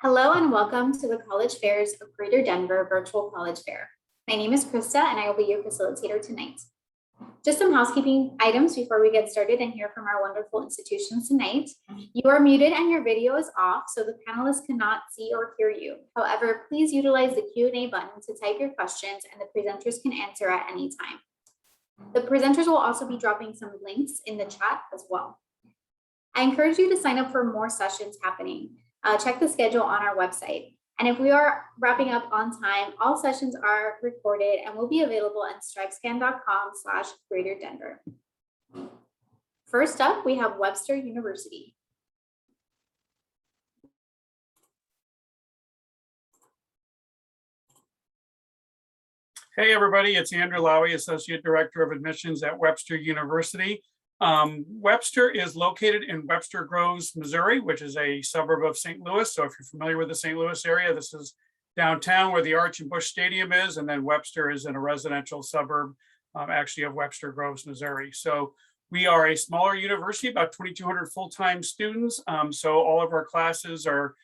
Hello and welcome to the College Fairs of Greater Denver Virtual College Fair. My name is Krista and I will be your facilitator tonight. Just some housekeeping items before we get started and hear from our wonderful institutions tonight. You are muted and your video is off, so the panelists cannot see or hear you. However, please utilize the Q&A button to type your questions and the presenters can answer at any time. The presenters will also be dropping some links in the chat as well. I encourage you to sign up for more sessions happening. Check the schedule on our website. And if we are wrapping up on time, all sessions are recorded and will be available on stripescan.com/Greater Denver. First up, we have Webster University. Hey everybody, it's Andrew Lowy, Associate Director of Admissions at Webster University. Webster is located in Webster Groves, Missouri, which is a suburb of St. Louis. So if you're familiar with the St. Louis area, this is downtown where the Arch and Bush Stadium is, and then Webster is in a residential suburb, actually of Webster Groves, Missouri. So we are a smaller university, about 2,200 full-time students. So all of our classes are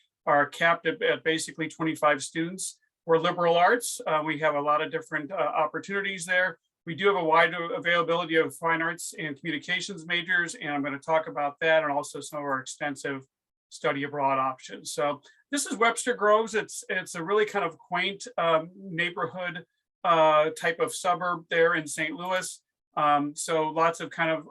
capped at basically 25 students. We're liberal arts. We have a lot of different opportunities there. We do have a wide availability of fine arts and communications majors, and I'm going to talk about that and also some of our extensive study abroad options. So this is Webster Groves. It's a really kind of quaint neighborhood type of suburb there in St. Louis. So lots of kind of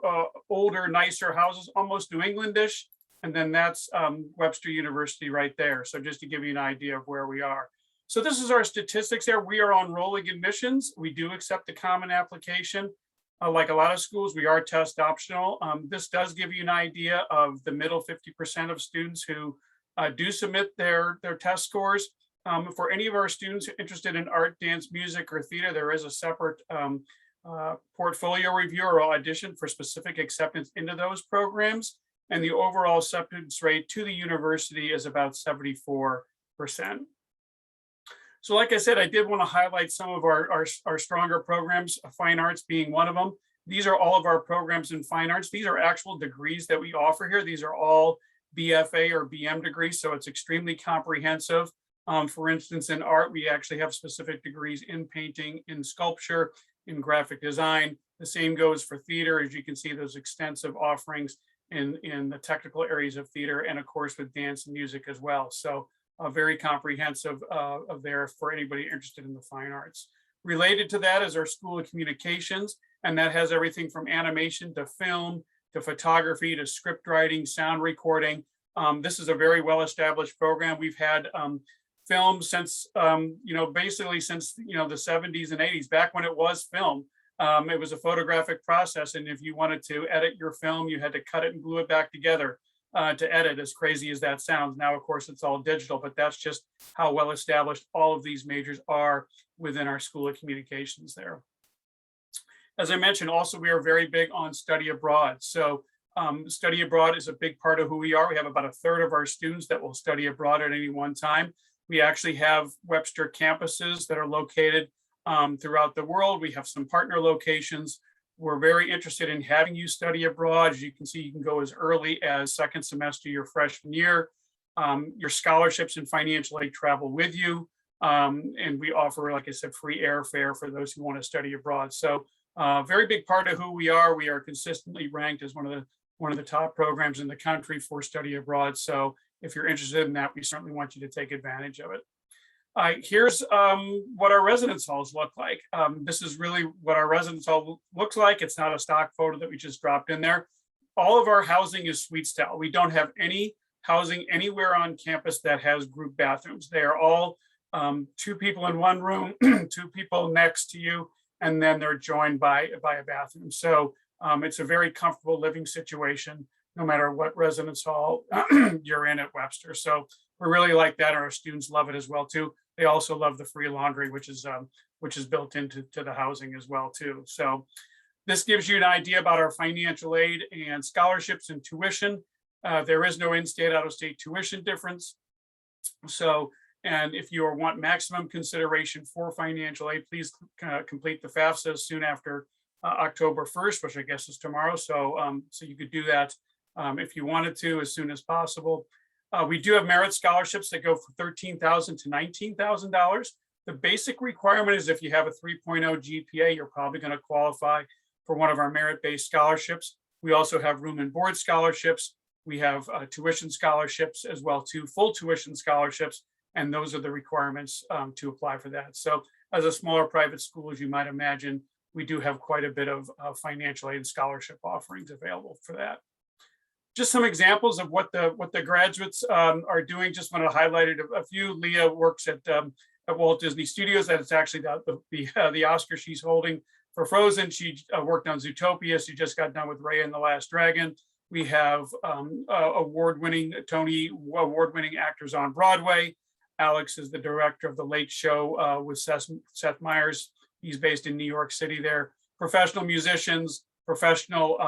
older, nicer houses, almost New Englandish. And then that's Webster University right there. So just to give you an idea of where we are. So this is our statistics there. We are on rolling admissions. We do accept the common application. Like a lot of schools, we are test optional. This does give you an idea of the middle 50% of students who do submit their test scores. For any of our students interested in art, dance, music, or theater, there is a separate portfolio review or audition for specific acceptance into those programs. And the overall acceptance rate to the university is about 74%. So like I said, I did want to highlight some of our stronger programs, fine arts being one of them. These are all of our programs in fine arts. These are actual degrees that we offer here. These are all BFA or BM degrees, so it's extremely comprehensive. For instance, in art, we actually have specific degrees in painting, in sculpture, in graphic design. The same goes for theater. As you can see, those extensive offerings in the technical areas of theater, and of course with dance and music as well. So very comprehensive there for anybody interested in the fine arts. Related to that is our School of Communications, and that has everything from animation to film to photography to script writing, sound recording. This is a very well-established program. We've had film since, basically since, the 70s and 80s, back when it was film. It was a photographic process, and if you wanted to edit your film, you had to cut it and glue it back together. To edit, as crazy as that sounds. Now, of course, it's all digital, but that's just how well established all of these majors are within our School of Communications there. As I mentioned, also, we are very big on study abroad. So study abroad is a big part of who we are. We have about a third of our students that will study abroad at any one time. We actually have Webster campuses that are located throughout the world. We have some partner locations. We're very interested in having you study abroad. As you can see, you can go as early as second semester your freshman year. Your scholarships and financial aid travel with you. And we offer, like I said, free airfare for those who want to study abroad. So very big part of who we are. We are consistently ranked as one of the top programs in the country for study abroad. So if you're interested in that, we certainly want you to take advantage of it. Here's what our residence halls look like. This is really what our residence hall looks like. It's not a stock photo that we just dropped in there. All of our housing is suite style. We don't have any housing anywhere on campus that has group bathrooms. They are all two people in one room, two people next to you, and then they're joined by a bathroom. So it's a very comfortable living situation, no matter what residence hall you're in at Webster. So we really like that. Our students love it as well too. They also love the free laundry, which is built into the housing as well too. So this gives you an idea about our financial aid and scholarships and tuition. There is no in-state, out-of-state tuition difference. So, and if you want maximum consideration for financial aid, please complete the FAFSA soon after October 1st, which I guess is tomorrow. So, so you could do that if you wanted to as soon as possible. We do have merit scholarships that go from $13,000 to $19,000. The basic requirement is if you have a 3.0 GPA, you're probably going to qualify for one of our merit-based scholarships. We also have room and board scholarships. We have tuition scholarships as well, too, full tuition scholarships, and those are the requirements to apply for that. So as a smaller private school, as you might imagine, we do have quite a bit of financial aid and scholarship offerings available for that. Just some examples of what the graduates are doing. Just want to highlight a few. Leah works at Walt Disney Studios. That's actually the Oscar she's holding for Frozen. She worked on Zootopia. She just got done with Raya and the Last Dragon. We have Tony award-winning actors on Broadway. Alex is the director of The Late Show with Seth Meyers. He's based in New York City there. Professional musicians, professional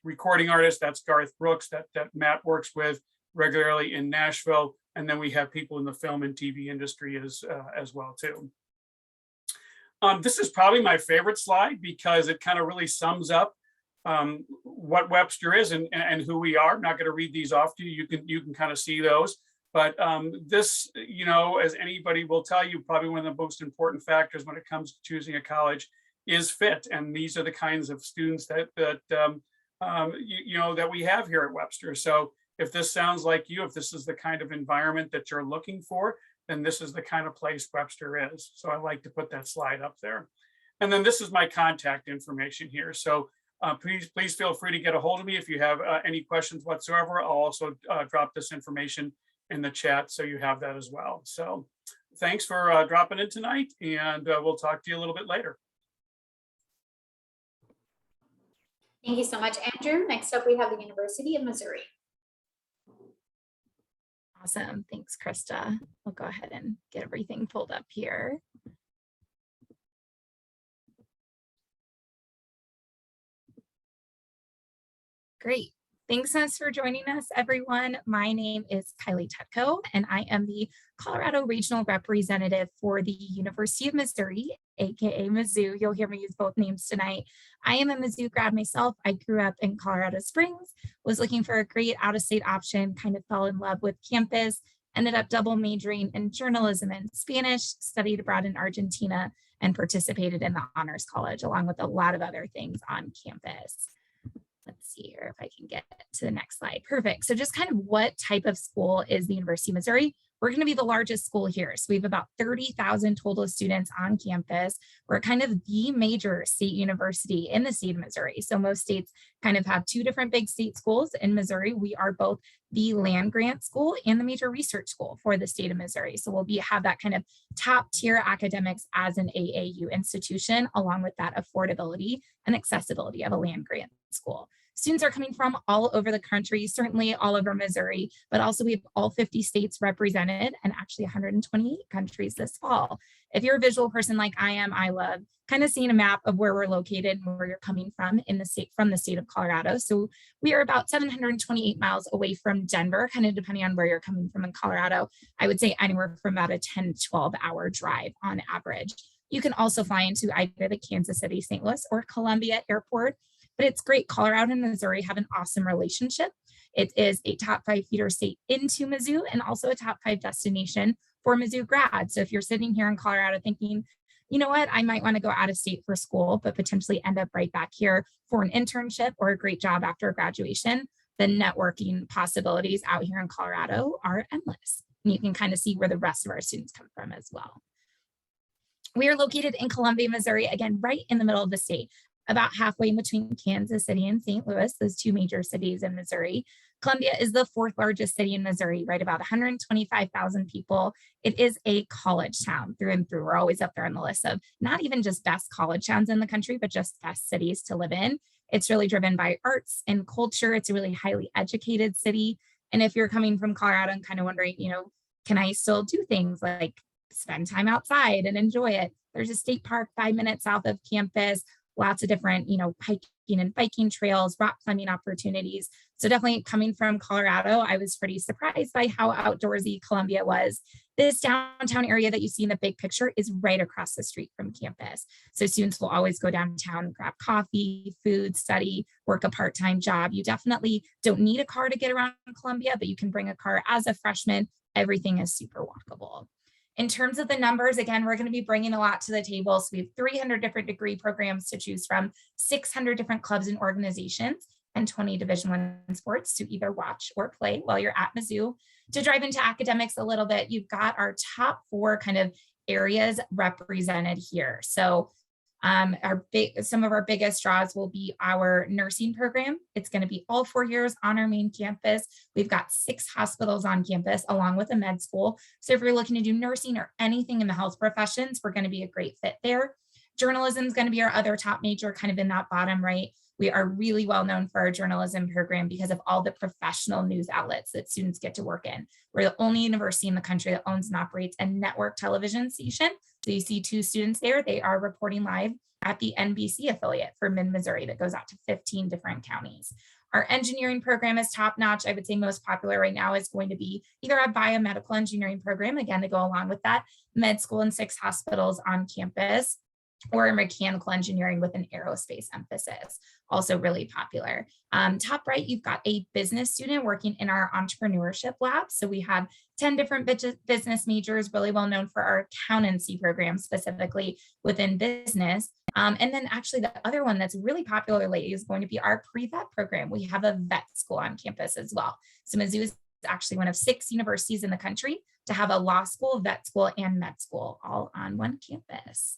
recording artists. That's Garth Brooks that Matt works with regularly in Nashville. And then we have people in the film and TV industry as well too. This is probably my favorite slide because it kind of really sums up what Webster is and who we are. I'm not going to read these off to you. You can kind of see those. But this, as anybody will tell you, probably one of the most important factors when it comes to choosing a college is fit. And these are the kinds of students that we have here at Webster. So if this sounds like you, if this is the kind of environment that you're looking for, then this is the kind of place Webster is. So I like to put that slide up there. And then this is my contact information here. So please feel free to get a hold of me if you have any questions whatsoever. I'll also drop this information in the chat so you have that as well. So thanks for dropping in tonight, and we'll talk to you a little bit later. Thank you so much, Andrew. Next up, we have the University of Missouri. Awesome. Thanks, Krista. I'll go ahead and get everything pulled up here. Great. Thanks for joining us, everyone. My name is Kylie Tutko, and I am the Colorado Regional Representative for the University of Missouri, aka Mizzou. You'll hear me use both names tonight. I am a Mizzou grad myself. I grew up in Colorado Springs, was looking for a great out-of-state option, kind of fell in love with campus, ended up double majoring in journalism and Spanish, studied abroad in Argentina, and participated in the Honors College, along with a lot of other things on campus. Let's see here if I can get to the next slide. Perfect. So just kind of what type of school is the University of Missouri? We're going to be the largest school here. So we have about 30,000 total students on campus. We're kind of the major state university in the state of Missouri. So most states kind of have two different big state schools. In Missouri, we are both the land grant school and the major research school for the state of Missouri. So we'll have that kind of top tier academics as an AAU institution, along with that affordability and accessibility of a land grant school. Students are coming from all over the country, certainly all over Missouri, but also we have all 50 states represented and actually 128 countries this fall. If you're a visual person like I am, I love kind of seeing a map of where we're located and where you're coming from in the state, from the state of Colorado. So we are about 728 miles away from Denver, kind of depending on where you're coming from in Colorado. I would say anywhere from about a 10 to 12 hour drive on average. You can also fly into either the Kansas City, St. Louis, or Columbia Airport. But it's great. Colorado and Missouri have an awesome relationship. It is a top 5 feeder state into Mizzou and also a top 5 destination for Mizzou grads. So if you're sitting here in Colorado thinking, you know what, I might want to go out of state for school, but potentially end up right back here for an internship or a great job after graduation, the networking possibilities out here in Colorado are endless. And you can kind of see where the rest of our students come from as well. We are located in Columbia, Missouri, again, right in the middle of the state, about halfway in between Kansas City and St. Louis, those two major cities in Missouri. Columbia is the 4th largest city in Missouri, right? About 125,000 people. It is a college town through and through. We're always up there on the list of not even just best college towns in the country, but just best cities to live in. It's really driven by arts and culture. It's a really highly educated city. And if you're coming from Colorado and kind of wondering, can I still do things like spend time outside and enjoy it? There's a state park 5 minutes south of campus. Lots of different, hiking and biking trails, rock climbing opportunities. So definitely coming from Colorado, I was pretty surprised by how outdoorsy Columbia was. This downtown area that you see in the big picture is right across the street from campus. So students will always go downtown, grab coffee, food, study, work a part-time job. You definitely don't need a car to get around Columbia, but you can bring a car as a freshman. Everything is super walkable. In terms of the numbers, again, we're going to be bringing a lot to the table. So we have 300 different degree programs to choose from, 600 different clubs and organizations, and 20 Division I sports to either watch or play while you're at Mizzou. To drive into academics a little bit, you've got our top 4 kind of areas represented here. So some of our biggest draws will be our nursing program. It's going to be all 4 years on our main campus. We've got 6 hospitals on campus along with a med school. So if you're looking to do nursing or anything in the health professions, we're going to be a great fit there. Journalism is going to be our other top major, kind of in that bottom right. We are really well known for our journalism program because of all the professional news outlets that students get to work in. We're the only university in the country that owns and operates a network television station. So you see 2 students there. They are reporting live at the NBC affiliate for Mid-Missouri that goes out to 15 different counties. Our engineering program is top notch. I would say most popular right now is going to be either a biomedical engineering program, again, to go along with that, med school and 6 hospitals on campus, or mechanical engineering with an aerospace emphasis, also really popular. Top right, you've got a business student working in our entrepreneurship lab. So we have 10 different business majors, really well known for our accountancy program, specifically within business. And then actually the other one that's really popular lately is going to be our pre-vet program. We have a vet school on campus as well. So Mizzou is actually one of 6 universities in the country to have a law school, vet school, and med school all on one campus.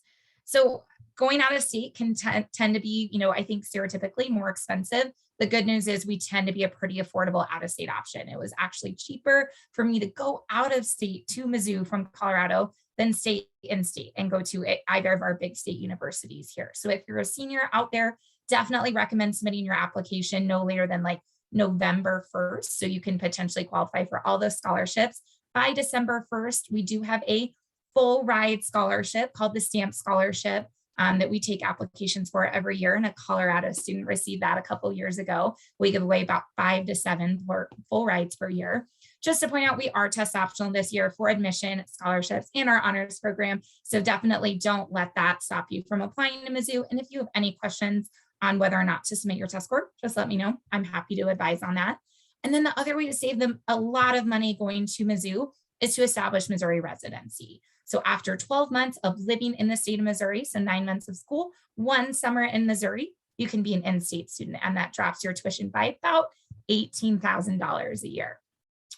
So going out of state can tend to be, I think stereotypically more expensive. The good news is we tend to be a pretty affordable out of state option. It was actually cheaper for me to go out of state to Mizzou from Colorado than stay in state and go to either of our big state universities here. So if you're a senior out there, definitely recommend submitting your application no later than like November 1st. So you can potentially qualify for all those scholarships. By December 1st, we do have a full ride scholarship called the STAMP Scholarship that we take applications for every year. And a Colorado student received that a couple years ago. We give away about 5 to 7 for full rides per year. Just to point out, we are test optional this year for admission, scholarships, and our honors program. So definitely don't let that stop you from applying to Mizzou. And if you have any questions on whether or not to submit your test score, just let me know. I'm happy to advise on that. And then the other way to save them a lot of money going to Mizzou is to establish Missouri residency. So after 12 months of living in the state of Missouri, so 9 months of school, 1 summer in Missouri, you can be an in-state student, and that drops your tuition by about $18,000 a year.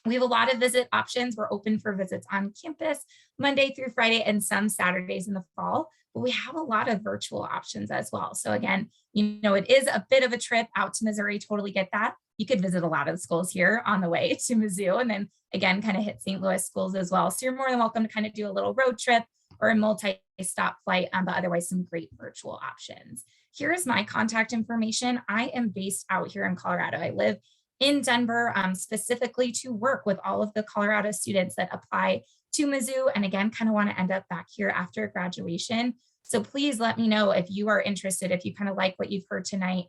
We have a lot of visit options. We're open for visits on campus Monday through Friday and some Saturdays in the fall, but we have a lot of virtual options as well. So again, it is a bit of a trip out to Missouri, totally get that. You could visit a lot of the schools here on the way to Mizzou, and then again, kind of hit St. Louis schools as well. So you're more than welcome to kind of do a little road trip or a multi-stop flight, but otherwise some great virtual options. Here's my contact information. I am based out here in Colorado. I live in Denver, specifically to work with all of the Colorado students that apply to Mizzou, and again, kind of want to end up back here after graduation. So please let me know if you are interested, if you kind of like what you've heard tonight.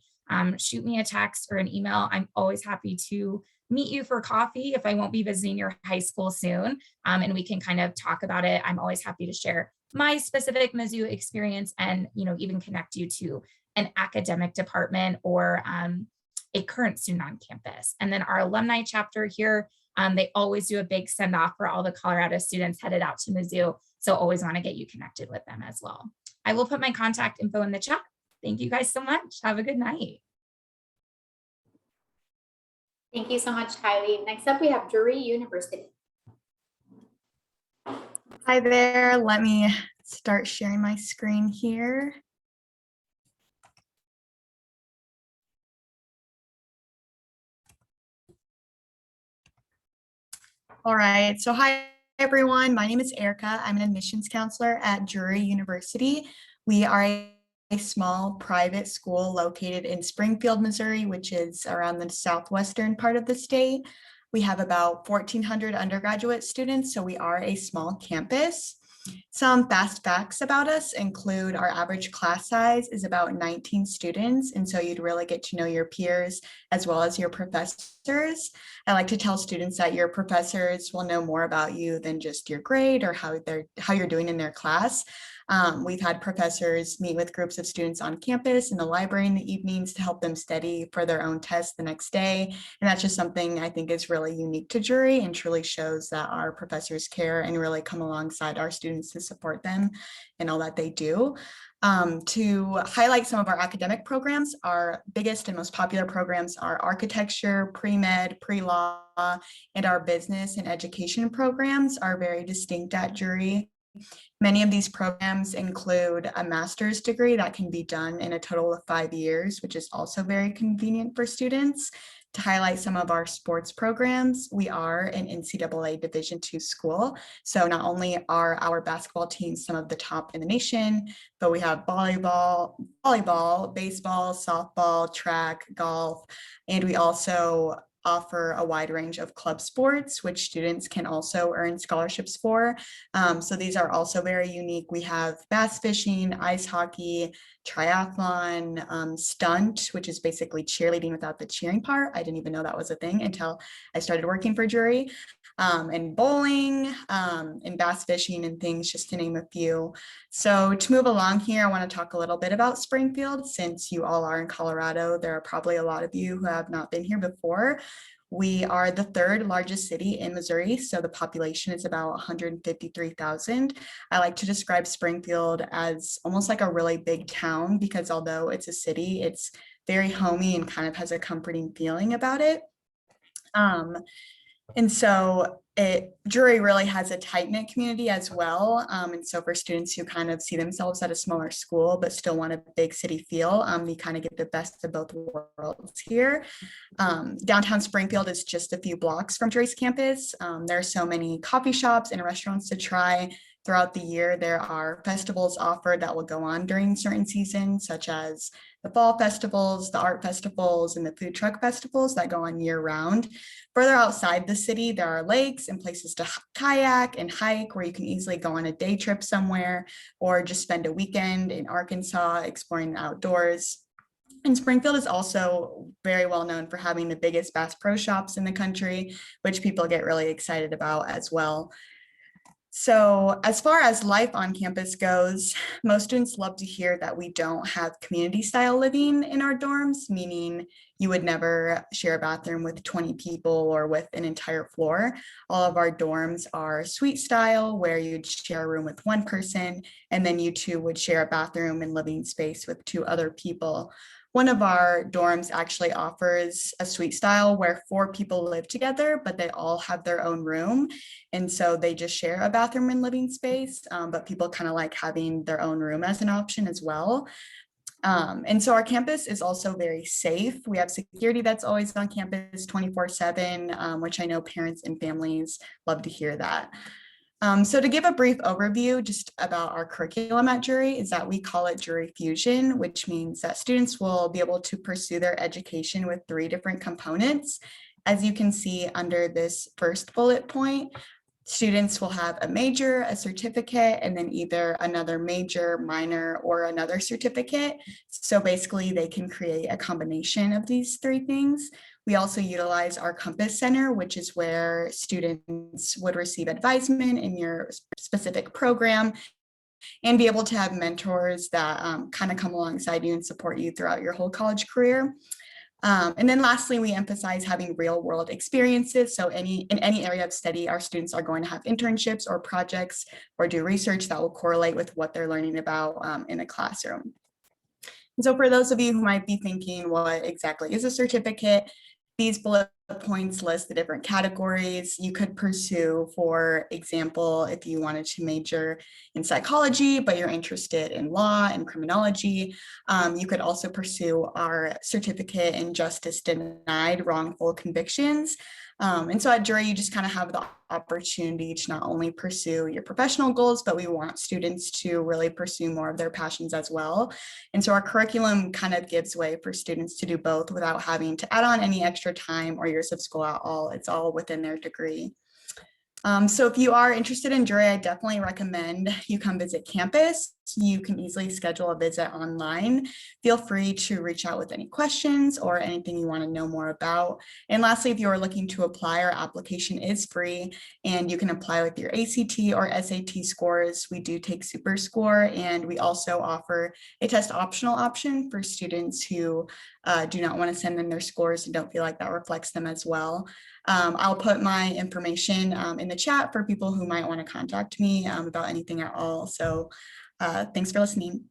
Shoot me a text or an email. I'm always happy to meet you for coffee if I won't be visiting your high school soon, and we can kind of talk about it. I'm always happy to share my specific Mizzou experience and even connect you to an academic department or a current student on campus. And then our alumni chapter here, they always do a big send off for all the Colorado students headed out to Mizzou. So always want to get you connected with them as well. I will put my contact info in the chat. Thank you guys so much. Have a good night. Thank you so much, Kylie. Next up, we have Drury University. Hi there. Let me start sharing my screen here. All right. So hi, everyone. My name is Erica. I'm an admissions counselor at Drury University. We are a small private school located in Springfield, Missouri, which is around the southwestern part of the state. We have about 1,400 undergraduate students, so we are a small campus. Some fast facts about us include our average class size is about 19 students, and so you'd really get to know your peers as well as your professors professors. I like to tell students that your professors will know more about you than just your grade or how you're doing in their class. We've had professors meet with groups of students on campus in the library in the evenings to help them study for their own test the next day. And that's just something I think is really unique to Drury and truly shows that our professors care and really come alongside our students to support them in all that they do. To highlight some of our academic programs, our biggest and most popular programs are architecture, pre-med, pre-law, and our business and education programs are very distinct at Drury. Many of these programs include a master's degree that can be done in a total of 5 years, which is also very convenient for students. To highlight some of our sports programs, we are an NCAA Division II school. So not only are our basketball teams some of the top in the nation, but we have volleyball, baseball, softball, track, golf, and we also offer a wide range of club sports, which students can also earn scholarships for. So these are also very unique. We have bass fishing, ice hockey, triathlon, stunt, which is basically cheerleading without the cheering part. I didn't even know that was a thing until I started working for Drury, and bowling, and bass fishing and things, just to name a few. So to move along here, I want to talk a little bit about Springfield. Since you all are in Colorado, there are probably a lot of you who have not been here before. We are the third largest city in Missouri, so the population is about 153,000. I like to describe Springfield as almost like a really big town because although it's a city, it's very homey and kind of has a comforting feeling about it. And so Drury really has a tight-knit community as well. And so for students who kind of see themselves at a smaller school, but still want a big city feel, we kind of get the best of both worlds here. Downtown Springfield is just a few blocks from Drury's campus. There are so many coffee shops and restaurants to try. Throughout the year, there are festivals offered that will go on during certain seasons, such as the fall festivals, the art festivals, and the food truck festivals that go on year round. Further outside the city, there are lakes and places to kayak and hike where you can easily go on a day trip somewhere or just spend a weekend in Arkansas exploring the outdoors. And Springfield is also very well known for having the biggest Bass Pro Shops in the country, which people get really excited about as well. So as far as life on campus goes, most students love to hear that we don't have community style living in our dorms, meaning you would never share a bathroom with 20 people or with an entire floor. All of our dorms are suite style where you'd share a room with one person and then you two would share a bathroom and living space with 2 other people. One of our dorms actually offers a suite style where 4 people live together, but they all have their own room. And so they just share a bathroom and living space, but people kind of like having their own room as an option as well. And so our campus is also very safe. We have security that's always on campus 24/7, which I know parents and families love to hear that. So to give a brief overview just about our curriculum at Drury is that we call it Drury Fusion, which means that students will be able to pursue their education with 3 different components. As you can see under this first bullet point, students will have a major, a certificate, and then either another major, minor, or another certificate. So basically they can create a combination of these 3 things. We also utilize our Compass Center, which is where students would receive advisement in your specific program and be able to have mentors that kind of come alongside you and support you throughout your whole college career. And then lastly, we emphasize having real world experiences. So in any area of study, our students are going to have internships or projects or do research that will correlate with what they're learning about in the classroom. And so for those of you who might be thinking, what exactly is a certificate? These bullet points list the different categories you could pursue. For example, if you wanted to major in psychology, but you're interested in law and criminology, you could also pursue our certificate in justice denied wrongful convictions. And so at Drury, you just kind of have the opportunity to not only pursue your professional goals, but we want students to really pursue more of their passions as well. And so our curriculum kind of gives way for students to do both without having to add on any extra time or years of school at all. It's all within their degree. So if you are interested in Drury, I definitely recommend you come visit campus. you can easily schedule a visit online. Feel free to reach out with any questions or anything you want to know more about. And lastly, if you are looking to apply, our application is free and you can apply with your ACT or SAT scores. We do take Super Score, and we also offer a test optional option for students who do not want to send in their scores and don't feel like that reflects them as well. I'll put my information in the chat for people who might want to contact me about anything at all. So thanks for listening.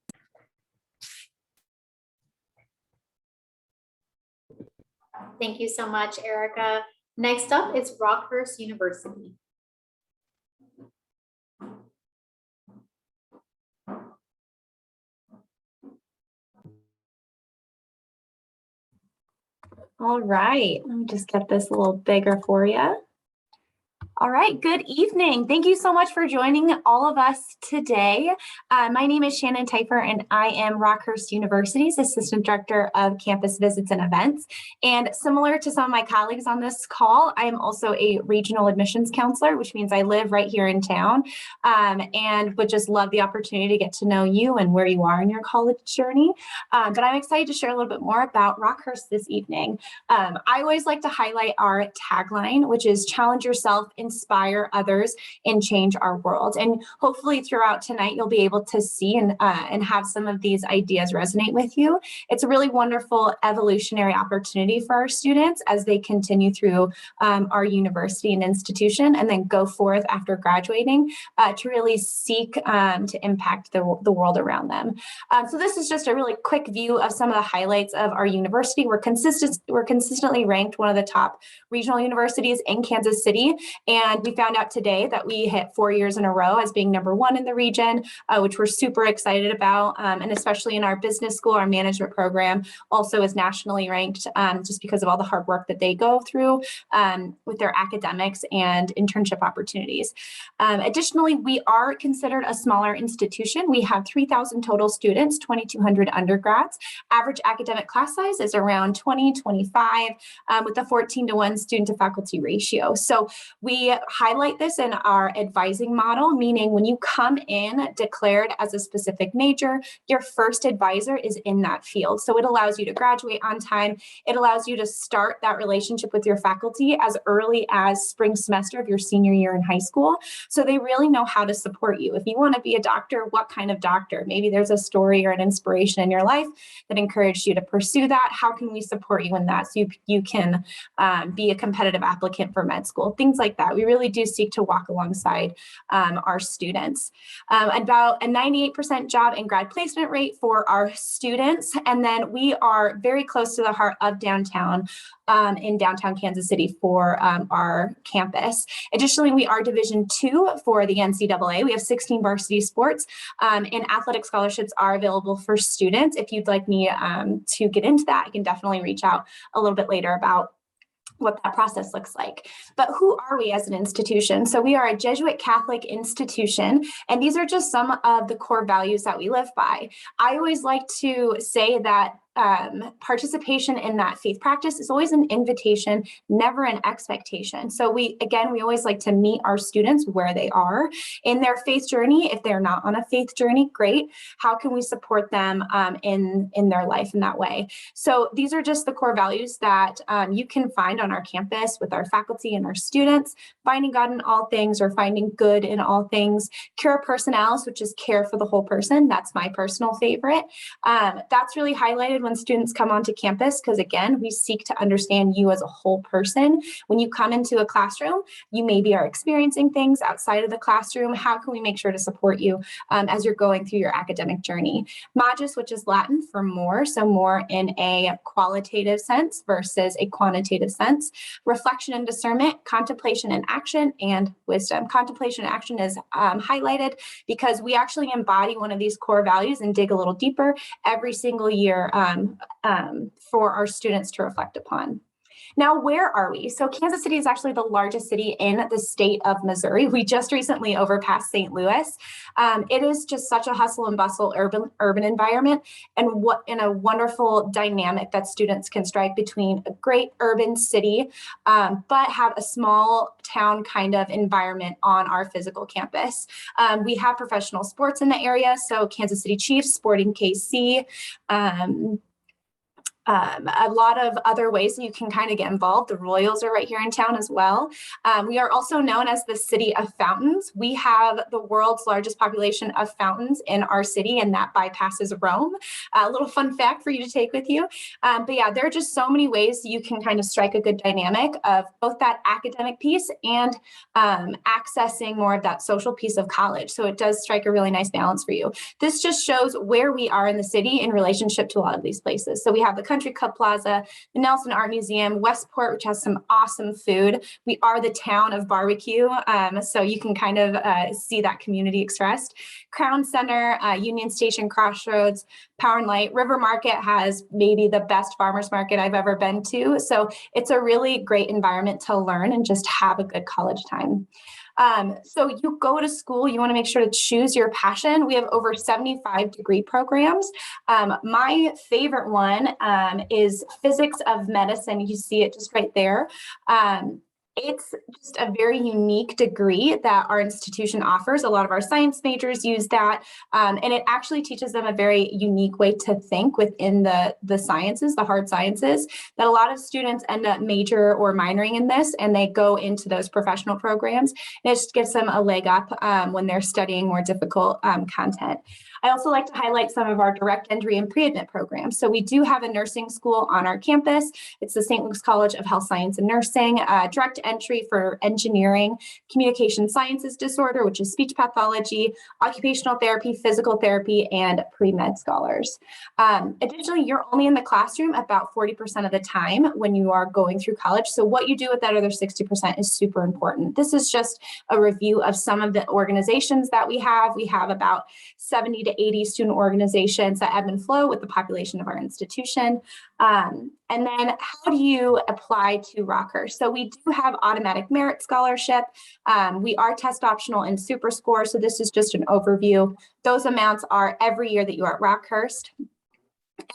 Thank you so much, Erica. Next up is Rockhurst University. All right, let me just get this a little bigger for you. All right, good evening. Thank you so much for joining all of us today. My name is Shannon Teifer, and I am Rockhurst University's Assistant Director of Campus Visits and Events. And similar to some of my colleagues on this call, I am also a regional admissions counselor, which means I live right here in town, and would just love the opportunity to get to know you and where you are in your college journey. But I'm excited to share a little bit more about Rockhurst this evening. I always like to highlight our tagline, which is challenge yourself, inspire others, and change our world. And hopefully throughout tonight, you'll be able to see and have some of these ideas resonate with you. It's a really wonderful evolutionary opportunity for our students as they continue through our university and institution, and then go forth after graduating to really seek to impact the world around them. So this is just a really quick view of some of the highlights of our university. We're consistently ranked one of the top regional universities in Kansas City. And we found out today that we hit 4 years in a row as being #1 in the region, which we're super excited about. And especially in our business school, our management program also is nationally ranked just because of all the hard work that they go through with their academics and internship opportunities. Additionally, we are considered a smaller institution. We have 3,000 total students, 2,200 undergrads. Average academic class size is around 20, 25 with a 14:1 student to faculty ratio. So we highlight this in our advising model, meaning when you come in declared as a specific major, your first advisor is in that field. So it allows you to graduate on time. It allows you to start that relationship with your faculty as early as spring semester of your senior year in high school. So they really know how to support you. If you want to be a doctor, what kind of doctor? Maybe there's a story or an inspiration in your life that encouraged you to pursue that. How can we support you in that so you can be a competitive applicant for med school? Things like that. We really do seek to walk alongside our students. About a 98% job and grad placement rate for our students. And then we are very close to the heart of downtown in downtown Kansas City for our campus. Additionally, we are Division II for the NCAA. We have 16 varsity sports and athletic scholarships are available for students. If you'd like me to get into that, I can definitely reach out a little bit later about what that process looks like. But who are we as an institution? So we are a Jesuit Catholic institution, and these are just some of the core values that we live by. I always like to say that participation in that faith practice is always an invitation, never an expectation. So we always like to meet our students where they are in their faith journey. If they're not on a faith journey, great. How can we support them in their life in that way? So these are just the core values that you can find on our campus with our faculty and our students: finding God in all things, or finding good in all things; cura personalis, which is care for the whole person. That's my personal favorite. That's really highlighted when students come onto campus, because again, we seek to understand you as a whole person. When you come into a classroom, you maybe are experiencing things outside of the classroom. How can we make sure to support you as you're going through your academic journey? Magis, which is Latin for more, so more in a qualitative sense versus a quantitative sense. Reflection and discernment, contemplation and action, and wisdom. Contemplation and action is highlighted because we actually embody one of these core values and dig a little deeper every single year for our students to reflect upon. Now, where are we? So Kansas City is actually the largest city in the state of Missouri. We just recently overpassed St. Louis. It is just such a hustle and bustle urban environment, and what in a wonderful dynamic that students can strike between a great urban city, but have a small town kind of environment on our physical campus. We have professional sports in the area, so Kansas City Chiefs, Sporting KC, a lot of other ways that you can kind of get involved. The Royals are right here in town as well. We are also known as the City of Fountains. We have the world's largest population of fountains in our city, and that bypasses Rome. A little fun fact for you to take with you. But yeah, there are just so many ways you can kind of strike a good dynamic of both that academic piece and accessing more of that social piece of college. So it does strike a really nice balance for you. This just shows where we are in the city in relationship to a lot of these places. So we have the Country Club Plaza, the Nelson Art Museum, Westport, which has some awesome food. We are the town of barbecue, so you can kind of see that community expressed. Crown Center, Union Station, Crossroads, Power and Light. River Market has maybe the best farmers market I've ever been to. So it's a really great environment to learn and just have a good college time. So you go to school, you want to make sure to choose your passion. We have over 75 degree programs. My favorite one is Physics of Medicine. You see it just right there. It's just a very unique degree that our institution offers. A lot of our science majors use that, and it actually teaches them a very unique way to think within the sciences, the hard sciences, that a lot of students end up major or minoring in this, and they go into those professional programs. And it just gives them a leg up when they're studying more difficult content. I also like to highlight some of our direct entry and pre-admit programs. So we do have a nursing school on our campus. It's the St. Luke's College of Health Science and Nursing, direct entry for engineering, communication sciences disorder, which is speech pathology, occupational therapy, physical therapy, and pre-med scholars. Additionally, you're only in the classroom about 40% of the time when you are going through college. So what you do with that other 60% is super important. This is just a review of some of the organizations that we have. We have about 70 to 80 student organizations that ebb and flow with the population of our institution. And then how do you apply to Rockhurst? So we do have automatic merit scholarship. We are test optional in Super Score. So this is just an overview. Those amounts are every year that you are at Rockhurst,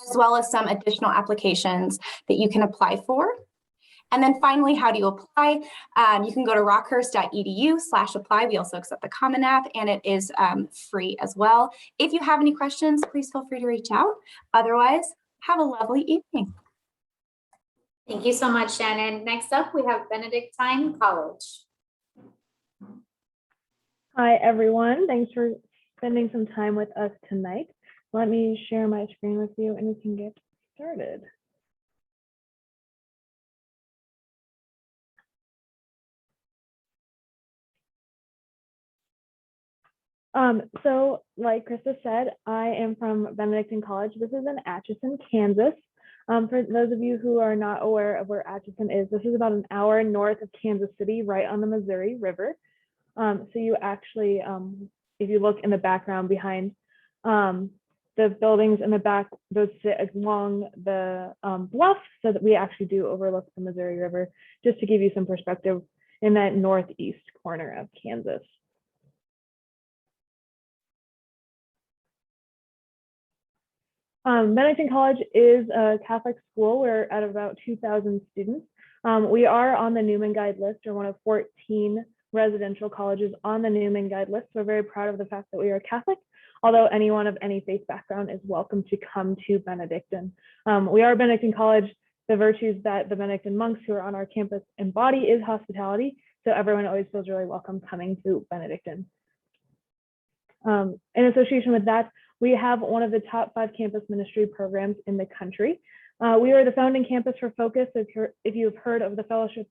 as well as some additional applications that you can apply for. And then finally, how do you apply? You can go to rockhurst.edu/apply. We also accept the Common App, and it is free as well. If you have any questions, please feel free to reach out. Otherwise, have a lovely evening. Thank you so much, Shannon. Next up, we have Benedictine College. Hi, everyone. Thanks for spending some time with us tonight. Let me share my screen with you and we can get started. So like Krista said, I am from Benedictine College. This is in Atchison, Kansas. For those of you who are not aware of where Atchison is, this is about an hour north of Kansas City, right on the Missouri River. So you actually, if you look in the background behind the buildings in the back, those sit along the bluff, so that we actually do overlook the Missouri River, just to give you some perspective in that northeast corner of Kansas. Benedictine College is a Catholic school. We're at about 2,000 students. We are on the Newman Guide list, or one of 14 residential colleges on the Newman Guide list. We're very proud of the fact that we are Catholic, although anyone of any faith background is welcome to come to Benedictine. We are Benedictine College. The virtues that the Benedictine monks who are on our campus embody is hospitality, so everyone always feels really welcome coming to Benedictine. In association with that, we have one of the top 5 campus ministry programs in the country. We are the founding campus for Focus. If you've heard of the Fellowship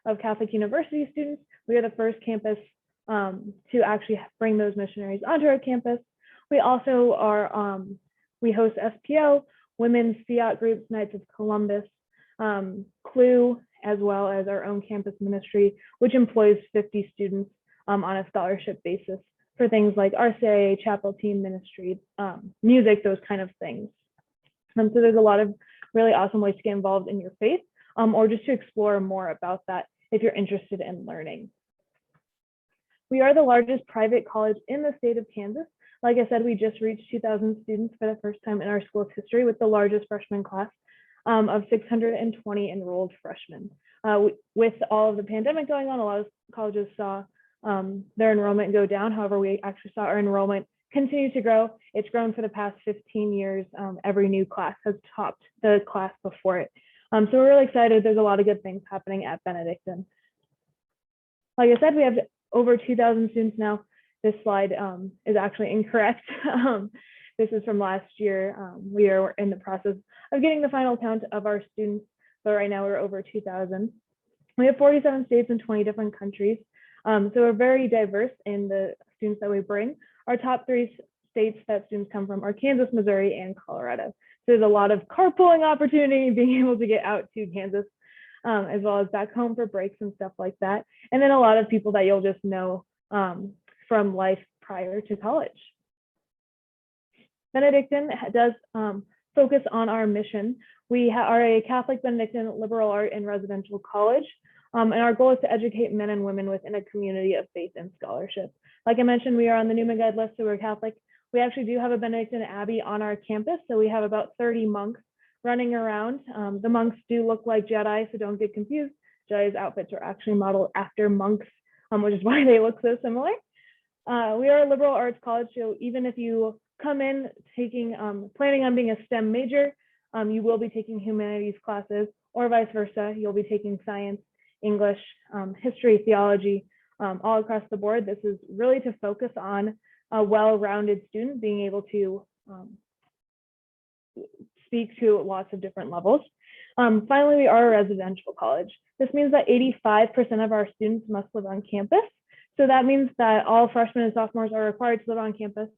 of Catholic University students, we are the first campus to actually bring those missionaries onto our campus. We also are, we host SPO, Women's Fiat Groups, Knights of Columbus, CLU, as well as our own campus ministry, which employs 50 students on a scholarship basis for things like RCIA, chapel team ministry, music, those kind of things. So there's a lot of really awesome ways to get involved in your faith. or just to explore more about that if you're interested in learning. We are the largest private college in the state of Kansas. Like I said, we just reached 2,000 students for the first time in our school's history with the largest freshman class of 620 enrolled freshmen. With all of the pandemic going on, a lot of colleges saw their enrollment go down. However, we actually saw our enrollment continue to grow. It's grown for the past 15 years. Every new class has topped the class before it. So we're really excited. There's a lot of good things happening at Benedictine. Like I said, we have over 2,000 students now. This slide is actually incorrect. This is from last year. We are in the process of getting the final count of our students, but right now we're over 2,000. We have 47 states and 20 different countries. So we're very diverse in the students that we bring. Our top 3 states that students come from are Kansas, Missouri, and Colorado. So there's a lot of carpooling opportunity, being able to get out to Kansas, as well as back home for breaks and stuff like that. And then a lot of people that you'll just know from life prior to college. Benedictine does focus on our mission. We are a Catholic Benedictine liberal art and residential college, and our goal is to educate men and women within a community of faith and scholarship. Like I mentioned, we are on the Newman Guide list, so we're Catholic. We actually do have a Benedictine Abbey on our campus, so we have about 30 monks running around. The monks do look like Jedi, so don't get confused. Jedi's outfits are actually modeled after monks, which is why they look so similar. We are a liberal arts college, so even if you come in planning on being a STEM major, you will be taking humanities classes, or vice versa. You'll be taking science, English, history, theology, all across the board. This is really to focus on a well-rounded student being able to speak to lots of different levels. Finally, we are a residential college. This means that 85% of our students must live on campus. So that means that all freshmen and sophomores are required to live on campus.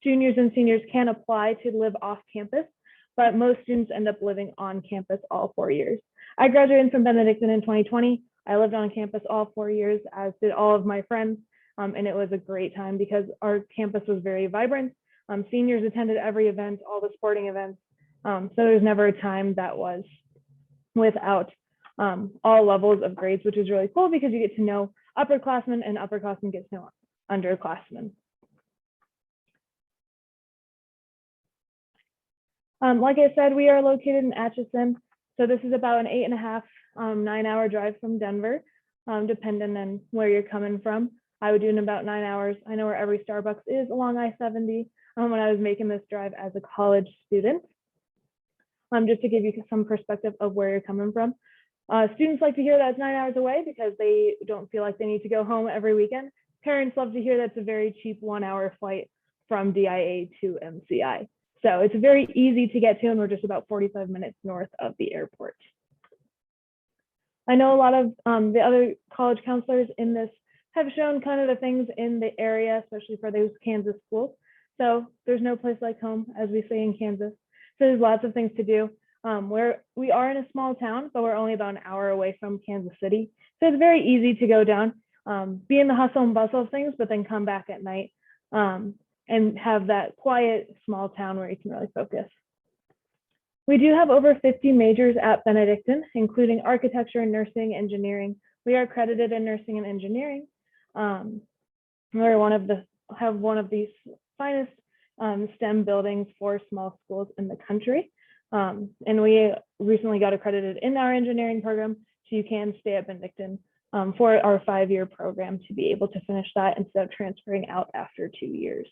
Juniors and seniors can apply to live off campus, but most students end up living on campus all 4 years. I graduated from Benedictine in 2020. I lived on campus all 4 years, as did all of my friends, and it was a great time because our campus was very vibrant. Seniors attended every event, all the sporting events, so there's never a time that was without all levels of grades, which is really cool because you get to know upperclassmen and upperclassmen get to know underclassmen. Like I said, we are located in Atchison. So this is about an 8.5, 9-hour drive from Denver, depending on where you're coming from. I would do in about 9 hours. I know where every Starbucks is along I-70 when I was making this drive as a college student. Just to give you some perspective of where you're coming from. Students like to hear that it's 9 hours away because they don't feel like they need to go home every weekend. Parents love to hear that's a very cheap 1-hour flight from DIA to MCI. So it's very easy to get to, and we're just about 45 minutes north of the airport. I know a lot of the other college counselors in this have shown kind of the things in the area, especially for those Kansas schools. So there's no place like home, as we say in Kansas. So there's lots of things to do. We are in a small town, but we're only about an hour away from Kansas City. So it's very easy to go down, be in the hustle and bustle of things, but then come back at night and have that quiet small town where you can really focus. We do have over 50 majors at Benedictine, including architecture, nursing, engineering. We are accredited in nursing and engineering. We're have one of the finest STEM buildings for small schools in the country. And we recently got accredited in our engineering program, so you can stay at Benedictine for our 5-year program to be able to finish that instead of transferring out after 2 years.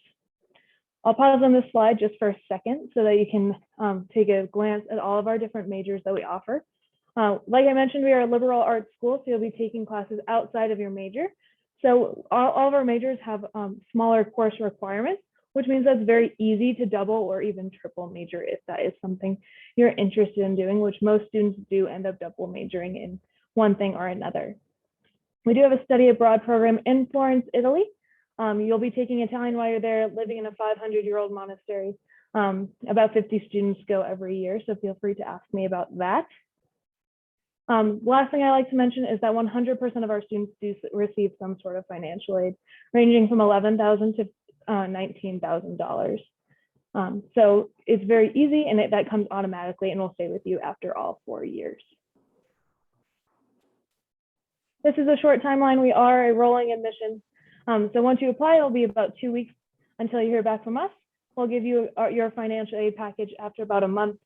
I'll pause on this slide just for a second so that you can take a glance at all of our different majors that we offer. Like I mentioned, we are a liberal arts school, so you'll be taking classes outside of your major. So all of our majors have smaller course requirements, which means that's very easy to double or even triple major if that is something you're interested in doing, which most students do end up double majoring in one thing or another. We do have a study abroad program in Florence, Italy. You'll be taking Italian while you're there, living in a 500-year-old monastery. About 50 students go every year, so feel free to ask me about that. Last thing I like to mention is that 100% of our students do receive some sort of financial aid, ranging from $11,000 to $19,000. So it's very easy, and that comes automatically and will stay with you after all 4 years. This is a short timeline. We are a rolling admission. So once you apply, it'll be about 2 weeks until you hear back from us. We'll give you your financial aid package after about a month,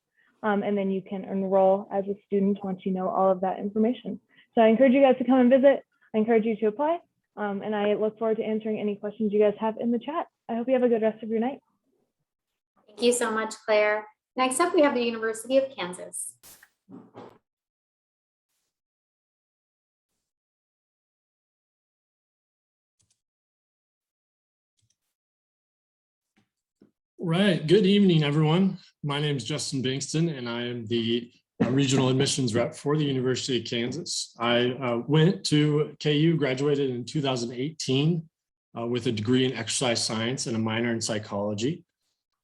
and then you can enroll as a student once you know all of that information. So I encourage you guys to come and visit. I encourage you to apply, and I look forward to answering any questions you guys have in the chat. I hope you have a good rest of your night. Thank you so much, Claire. Next up, we have the University of Kansas. Right. Good evening, everyone. My name is Justin Bankston, and I am the regional admissions rep for the University of Kansas. I went to KU, graduated in 2018 with a degree in exercise science and a minor in psychology.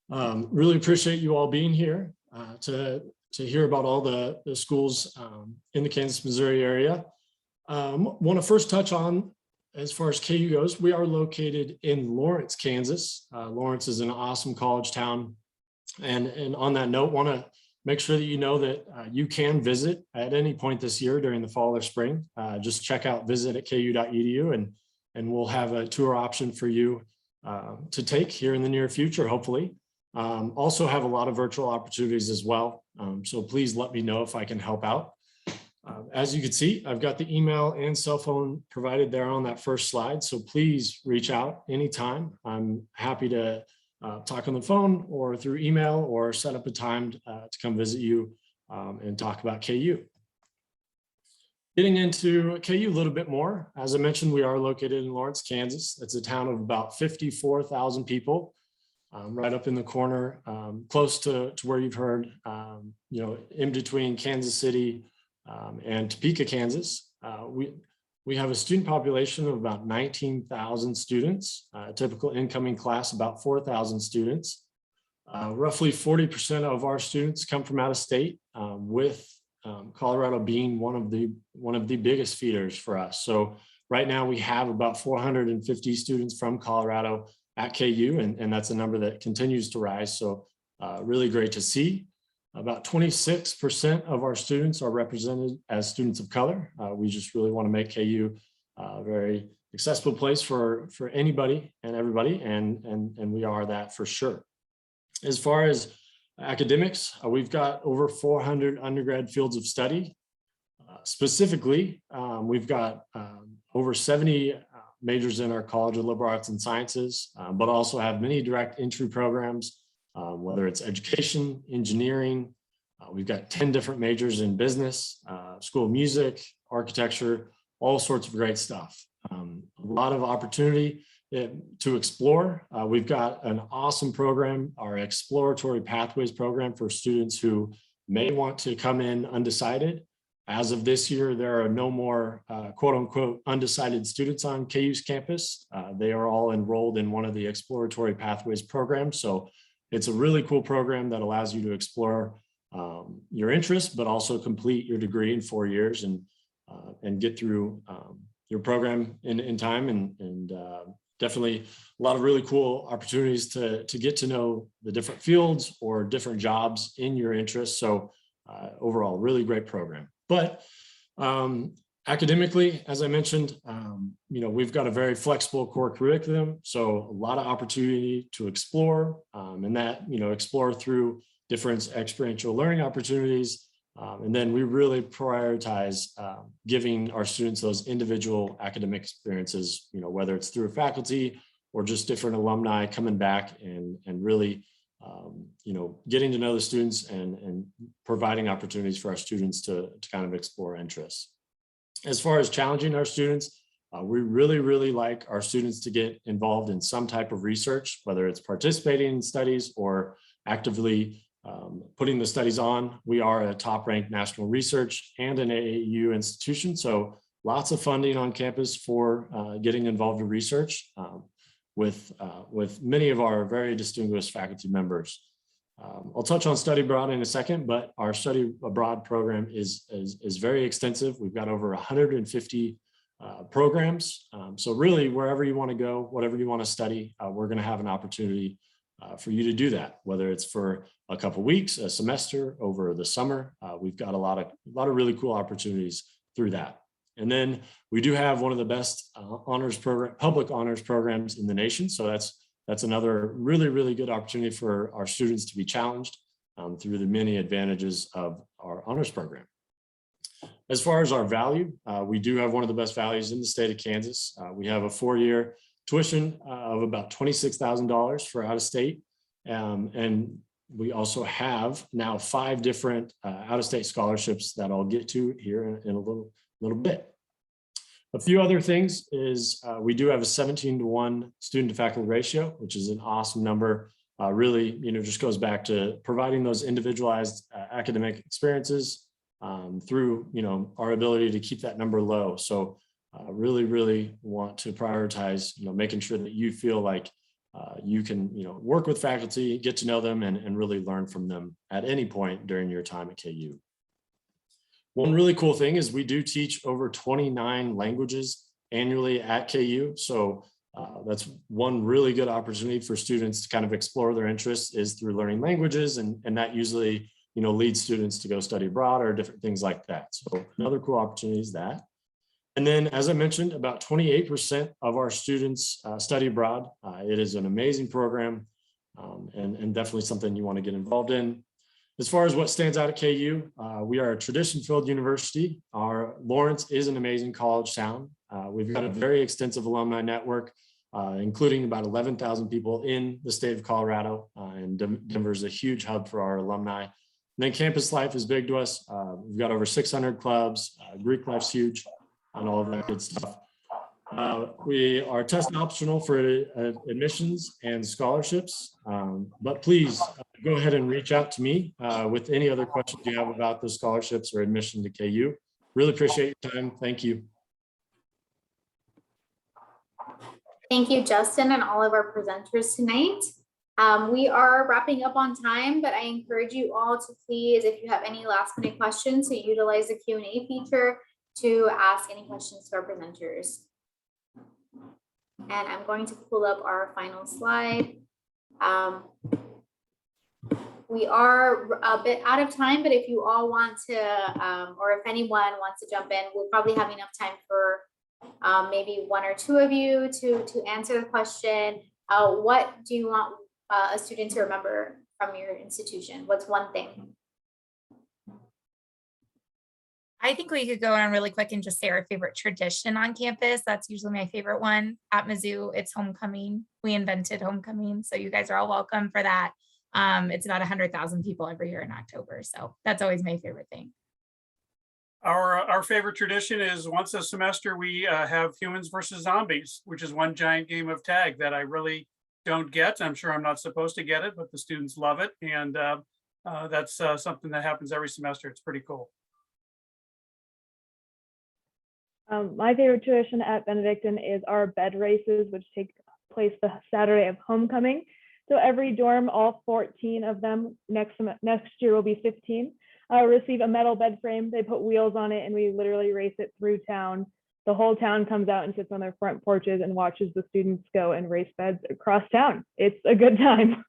Really appreciate you all being here to hear about all the schools in the Kansas, Missouri area. Want to first touch on, as far as KU goes, we are located in Lawrence, Kansas. Lawrence is an awesome college town. And on that note, want to make sure that you know that you can visit at any point this year during the fall or spring. Just check out visit@ku.edu and we'll have a tour option for you to take here in the near future, hopefully. Also have a lot of virtual opportunities as well. So please let me know if I can help out. As you can see, I've got the email and cell phone provided there on that first slide. So please reach out anytime. I'm happy to talk on the phone or through email or set up a time to come visit you and talk about KU. Getting into KU a little bit more, as I mentioned, we are located in Lawrence, Kansas. It's a town of about 54,000 people, right up in the corner, close to where you've heard, in between Kansas City and Topeka, Kansas. We have a student population of about 19,000 students, a typical incoming class, about 4,000 students. Roughly 40% of our students come from out of state, with Colorado being one of the biggest feeders for us. So right now we have about 450 students from Colorado at KU, and that's a number that continues to rise. So really great to see. About 26% of our students are represented as students of color. We just really want to make KU a very accessible place for anybody and everybody, and we are that for sure. As far as academics, we've got over 400 undergrad fields of study. Specifically, we've got over 70 majors in our College of Liberal Arts and Sciences, but also have many direct entry programs, whether it's education, engineering. We've got 10 different majors in business, school of music, architecture, all sorts of great stuff. A lot of opportunity to explore. We've got an awesome program, our Exploratory Pathways program for students who may want to come in undecided. As of this year, there are no more quote unquote undecided students on KU's campus. They are all enrolled in one of the Exploratory Pathways programs. So it's a really cool program that allows you to explore your interests, but also complete your degree in 4 years and get through your program in time. And definitely a lot of really cool opportunities to get to know the different fields or different jobs in your interests. So overall, really great program. But academically, as I mentioned, we've got a very flexible core curriculum, so a lot of opportunity to explore, and that, explore through different experiential learning opportunities. And then we really prioritize giving our students those individual academic experiences, whether it's through faculty or just different alumni coming back and really getting to know the students and providing opportunities for our students to kind of explore interests. As far as challenging our students, we really like our students to get involved in some type of research, whether it's participating in studies or actively putting the studies on. We are a top-ranked national research and an AAU institution, so lots of funding on campus for getting involved in research with many of our very distinguished faculty members. I'll touch on study abroad in a second, but our study abroad program is very extensive. We've got over 150 programs. So really, wherever you want to go, whatever you want to study, we're going to have an opportunity for you to do that, whether it's for a couple weeks, a semester, over the summer. We've got a lot of really cool opportunities through that. And then we do have one of the best public honors programs in the nation. So that's another really, really good opportunity for our students to be challenged through the many advantages of our honors program. As far as our value, we do have one of the best values in the state of Kansas. We have a 4-year tuition of about $26,000 for out of state. And we also have now 5 different out-of-state scholarships that I'll get to here in a little bit. A few other things is we do have a 17-to-1 student to faculty ratio, which is an awesome number. Really, just goes back to providing those individualized academic experiences through, our ability to keep that number low. So really, really want to prioritize, making sure that you feel like you can, work with faculty, get to know them, and really learn from them at any point during your time at KU. One really cool thing is we do teach over 29 languages annually at KU. So that's one really good opportunity for students to kind of explore their interests is through learning languages. And that usually, leads students to go study abroad or different things like that. So another cool opportunity is that. And then, as I mentioned, about 28% of our students study abroad. It is an amazing program and definitely something you want to get involved in. As far as what stands out at KU, we are a tradition-filled university. Our Lawrence is an amazing college town. We've got a very extensive alumni network, including about 11,000 people in the state of Colorado. And Denver is a huge hub for our alumni. And then campus life is big to us. We've got over 600 clubs. Greek life's huge and all of that good stuff. We are test optional for admissions and scholarships, but please go ahead and reach out to me with any other questions you have about the scholarships or admission to KU. Really appreciate your time. Thank you. Thank you, Justin, and all of our presenters tonight. We are wrapping up on time, but I encourage you all to please, if you have any last minute questions, to utilize the Q&A feature to ask any questions to our presenters. And I'm going to pull up our final slide. We are a bit out of time, but if you all want to, or if anyone wants to jump in, we'll probably have enough time for maybe 1 or 2 of you to answer the question. What do you want a student to remember from your institution? What's one thing? I think we could go on really quick and just say our favorite tradition on campus. That's usually my favorite one. At Mizzou, it's homecoming. We invented homecoming, so you guys are all welcome for that. It's about 100,000 people every year in October, so that's always my favorite thing. Our favorite tradition is once a semester we have humans versus zombies, which is one giant game of tag that I really don't get. I'm sure I'm not supposed to get it, but the students love it, and that's something that happens every semester. It's pretty cool. My favorite tradition at Benedictine is our bed races, which take place the Saturday of homecoming. So every dorm, all 14 of them, next year will be 15, receive a metal bed frame. They put wheels on it and we literally race it through town. The whole town comes out and sits on their front porches and watches the students go and race beds across town. It's a good time.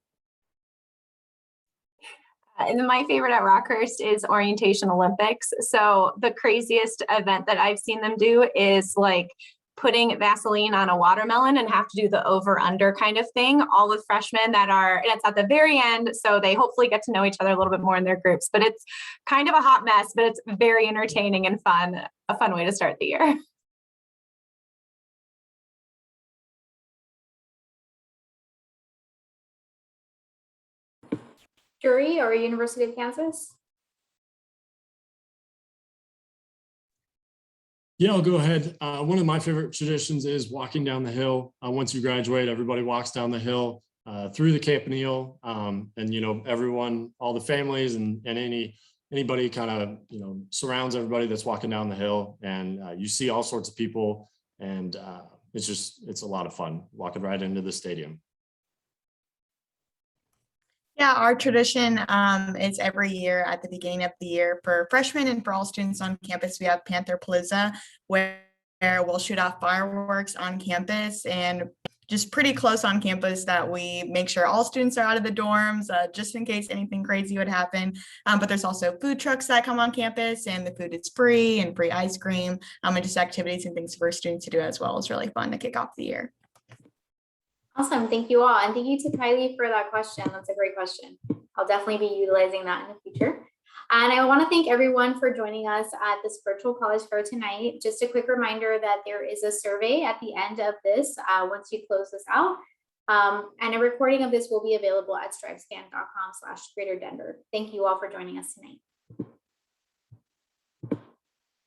And then my favorite at Rockhurst is Orientation Olympics. So the craziest event that I've seen them do is like putting Vaseline on a watermelon and have to do the over under kind of thing, all with freshmen that are, and it's at the very end. So they hopefully get to know each other a little bit more in their groups, but it's kind of a hot mess, but it's very entertaining and fun, a fun way to start the year. Drury or University of Kansas? Yeah, I'll go ahead. One of my favorite traditions is walking down the hill. Once you graduate, everybody walks down the hill through the campanile, and everyone, all the families and anybody kind of surrounds everybody that's walking down the hill, and you see all sorts of people, and it's a lot of fun walking right into the stadium. Yeah, our tradition is every year at the beginning of the year for freshmen and for all students on campus. We have Panther Palooza, where we'll shoot off fireworks on campus and just pretty close on campus that we make sure all students are out of the dorms, just in case anything crazy would happen. But there's also food trucks that come on campus, and the food is free and free ice cream, and just activities and things for students to do as well. It's really fun to kick off the year. Awesome. Thank you all. And thank you to Kylie for that question. That's a great question. I'll definitely be utilizing that in the future. And I want to thank everyone for joining us at this virtual college fair tonight. Just a quick reminder that there is a survey at the end of this once you close this out. And a recording of this will be available at strivescan.com/greaterdenver. Thank you all for joining us tonight.